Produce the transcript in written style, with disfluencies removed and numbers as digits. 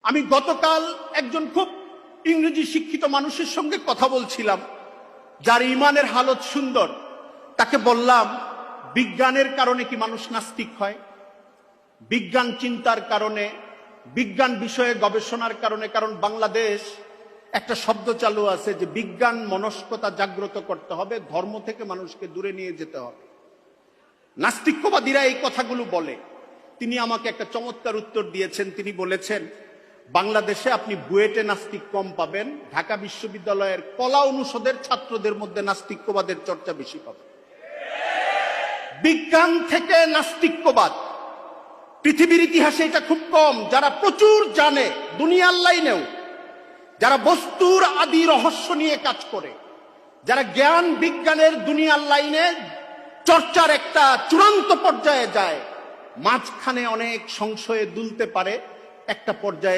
আমি গতকাল একজন খুব ইংরেজি শিক্ষিত মানুষের সঙ্গে কথা বলছিলাম, যার ইমানের হালত সুন্দর। তাকে বললাম, বিজ্ঞানের কারণে কি মানুষ নাস্তিক হয়? বিজ্ঞান চিন্তার কারণে, বিজ্ঞান বিষয়ে গবেষণার কারণে। কারণ বাংলাদেশ একটা শব্দ চালু আছে যে বিজ্ঞান মনস্কতা জাগ্রত করতে হবে, ধর্ম থেকে মানুষকে দূরে নিয়ে যেতে হবে। নাস্তিক্যবাদীরা এই কথাগুলো বলে। তিনি আমাকে একটা চমৎকার উত্তর দিয়েছেন। তিনি বলেছেন, বাংলাদেশে আপনি বুয়েটে নাস্তিক কম পাবেন, ঢাকা বিশ্ববিদ্যালয়ের কলা অনুষদের ছাত্রদের মধ্যে নাস্তিক্যবাদের চর্চা বেশি পাবেন। বিজ্ঞান থেকে নাস্তিক্যবাদ, পৃথিবীর ইতিহাসে এটা খুব কম। যারা প্রচুর জানে দুনিয়ার লাইনেও, যারা বস্তুর আদি রহস্য নিয়ে কাজ করে, যারা জ্ঞান বিজ্ঞানের দুনিয়ার লাইনে চর্চার একটা চূড়ান্ত পর্যায়ে যায়, মাঝখানে অনেক সংশয়ে দুলতে পারে, একটা পর্যায়ে